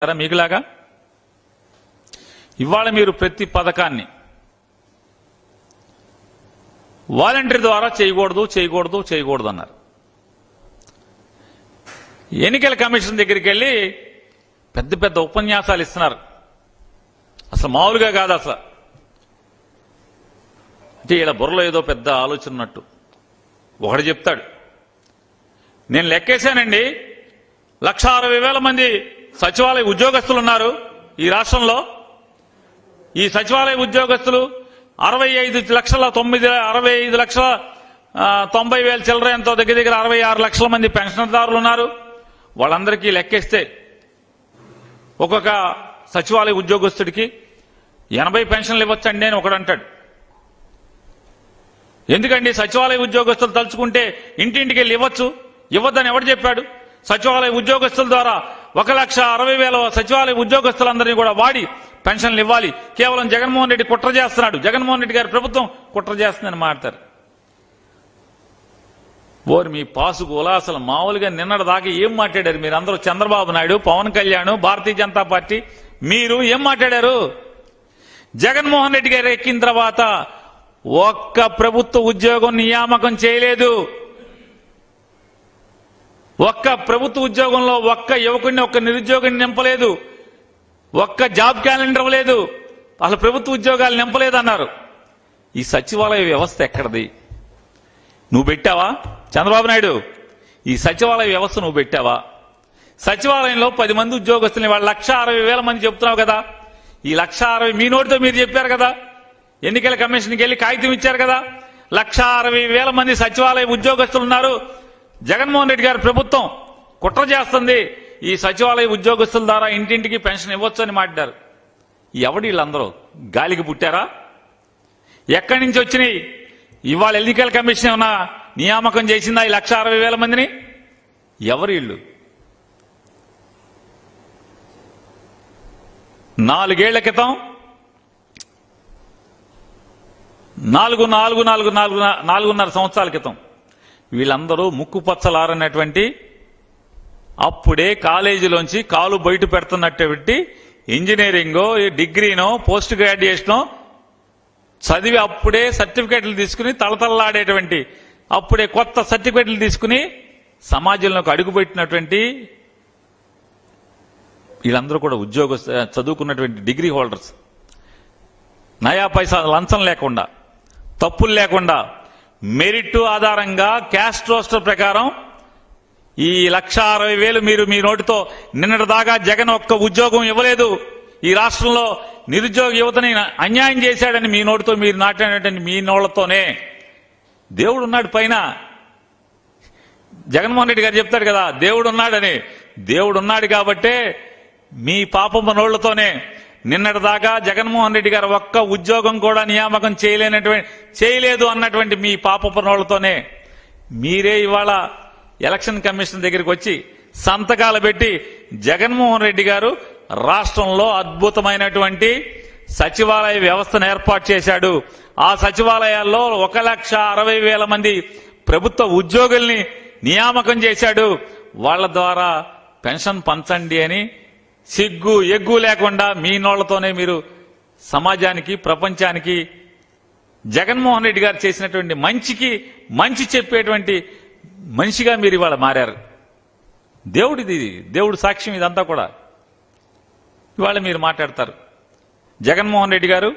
మీకులాగా ఇవాళ మీరు ప్రతి పథకాన్ని వాలంటీర్ ద్వారా చేయకూడదు అన్నారు. ఎన్నికల కమిషన్ దగ్గరికి వెళ్ళి పెద్ద పెద్ద ఉపన్యాసాలు ఇస్తున్నారు. అసలు మామూలుగా కాదు. అసలు అంటే ఇలా బుర్రలో ఏదో పెద్ద ఆలోచన ఉన్నట్టు ఒకడు చెప్తాడు, నేను లెక్కేశానండి 1,60,000 మంది సచివాలయ ఉద్యోగస్తులు ఉన్నారు ఈ రాష్ట్రంలో. ఈ సచివాలయ ఉద్యోగస్తులు 65,90,000 చిల్లర ఎంతో దగ్గర 66 లక్షల మంది పెన్షన్దారులు ఉన్నారు. వాళ్ళందరికీ లెక్కేస్తే ఒక్కొక్క సచివాలయ ఉద్యోగస్తుడికి 80 పెన్షన్లు ఇవ్వచ్చండి అని ఒకడు అంటాడు. ఎందుకండి సచివాలయ ఉద్యోగస్తులు తలుచుకుంటే ఇంటింటికి వెళ్ళి ఇవ్వద్దని ఎవడు చెప్పాడు? సచివాలయ ఉద్యోగస్తుల ద్వారా 1,60,000 సచివాలయ ఉద్యోగస్తులందరినీ కూడా వాడి పెన్షన్లు ఇవ్వాలి. కేవలం జగన్మోహన్ రెడ్డి కుట్ర చేస్తున్నాడు, జగన్మోహన్ రెడ్డి గారి ప్రభుత్వం కుట్ర చేస్తుందని మాట్లాడతారు. ఓరి మీ పాసుగోలా అసలు మామూలుగా నిన్నటి దాకా ఏం మాట్లాడారు మీరందరూ? చంద్రబాబు నాయుడు, పవన్ కళ్యాణ్, భారతీయ జనతా పార్టీ మీరు ఏం మాట్లాడారు? జగన్మోహన్ రెడ్డి గారు ఎక్కిన తర్వాత ఒక్క ప్రభుత్వ ఉద్యోగం నియామకం చేయలేదు. ఒక్క ప్రభుత్వ ఉద్యోగంలో ఒక్క యువకుడిని, ఒక్క నిరుద్యోగిని నింపలేదు. ఒక్క జాబ్ క్యాలెండర్ లేదు. అసలు ప్రభుత్వ ఉద్యోగాలు నింపలేదన్నారు. ఈ సచివాలయ వ్యవస్థ ఎక్కడిది? నువ్వు పెట్టావా చంద్రబాబు నాయుడు? ఈ సచివాలయ వ్యవస్థ నువ్వు పెట్టావా? సచివాలయంలో 10 మంది ఉద్యోగస్తుల్ని వాళ్ళు 1,60,000 మంది చెప్తున్నావు కదా. ఈ 1,60,000 మీ నోటితో మీరు చెప్పారు కదా. ఎన్నికల కమిషన్కి వెళ్ళి కాగితం ఇచ్చారు కదా. 1,60,000 మంది సచివాలయ ఉద్యోగస్తులు ఉన్నారు. జగన్మోహన్ రెడ్డి గారి ప్రభుత్వం కుట్ర చేస్తుంది, ఈ సచివాలయ ఉద్యోగస్తుల ద్వారా ఇంటింటికి పెన్షన్ ఇవ్వచ్చు అని మాట్లాడారు. ఎవడు వీళ్ళందరూ? గాలికి పుట్టారా? ఎక్కడి నుంచి వచ్చినాయి? ఇవాళ ఎన్నికల కమిషన్ ఏమన్నా నియామకం చేసిందా ఈ 1,60,000 మందిని? ఎవరు వీళ్ళు? 4 ఏళ్ల క్రితం 4.5 సంవత్సరాల క్రితం వీళ్ళందరూ ముక్కుపచ్చలారన్నటువంటి, అప్పుడే కాలేజీలోంచి కాలు బయట పెడుతున్నటువంటి ఇంజనీరింగో, డిగ్రీనో, పోస్ట్ గ్రాడ్యుయేషనో చదివి అప్పుడే సర్టిఫికేట్లు తీసుకుని తలతల్లాడేటువంటి, అప్పుడే కొత్త సర్టిఫికేట్లు తీసుకుని సమాజంలోకి అడుగుపెట్టినటువంటి వీళ్ళందరూ కూడా చదువుకున్నటువంటి డిగ్రీ హోల్డర్స్. నయా పైసా లంచం లేకుండా, తప్పులు లేకుండా, మెరిట్ ఆధారంగా క్యాస్ట్ రోస్టర్ ప్రకారం ఈ 1,60,000 మీరు మీ నోటితో నిన్నటి దాకా జగన్ ఒక్క ఉద్యోగం ఇవ్వలేదు, ఈ రాష్ట్రంలో నిరుద్యోగ యువతని అన్యాయం చేశాడని మీ నోటితో మీరు నాటినటువంటి మీ నోళ్లతోనే. దేవుడు ఉన్నాడు పైన. జగన్మోహన్ రెడ్డి గారు చెప్తాడు కదా దేవుడు ఉన్నాడని. దేవుడు ఉన్నాడు కాబట్టే మీ పాపమ్మ నోళ్లతోనే నిన్నటి దాకా జగన్మోహన్ రెడ్డి గారు ఒక్క ఉద్యోగం కూడా నియామకం చేయలేదు అన్నటువంటి మీ పాపపు నోళ్లతోనే మీరే ఇవాళ ఎలక్షన్ కమిషన్ దగ్గరికి వచ్చి సంతకాలు పెట్టి జగన్మోహన్ రెడ్డి గారు రాష్ట్రంలో అద్భుతమైనటువంటి సచివాలయ వ్యవస్థను ఏర్పాటు చేశాడు. ఆ సచివాలయాల్లో 1,60,000 మంది ప్రభుత్వ ఉద్యోగుల్ని నియామకం చేశాడు. వాళ్ల ద్వారా పెన్షన్ పంచండి అని సిగ్గు ఎగ్గు లేకుండా మీ నోళ్లతోనే మీరు సమాజానికి, ప్రపంచానికి జగన్మోహన్ రెడ్డి గారు చేసినటువంటి మంచికి మంచి చెప్పేటువంటి మనిషిగా మీరు ఇవాళ మారారు. దేవుడు సాక్ష్యం ఇదంతా కూడా. ఇవాళ మీరు మాట్లాడతారు జగన్మోహన్ రెడ్డి గారు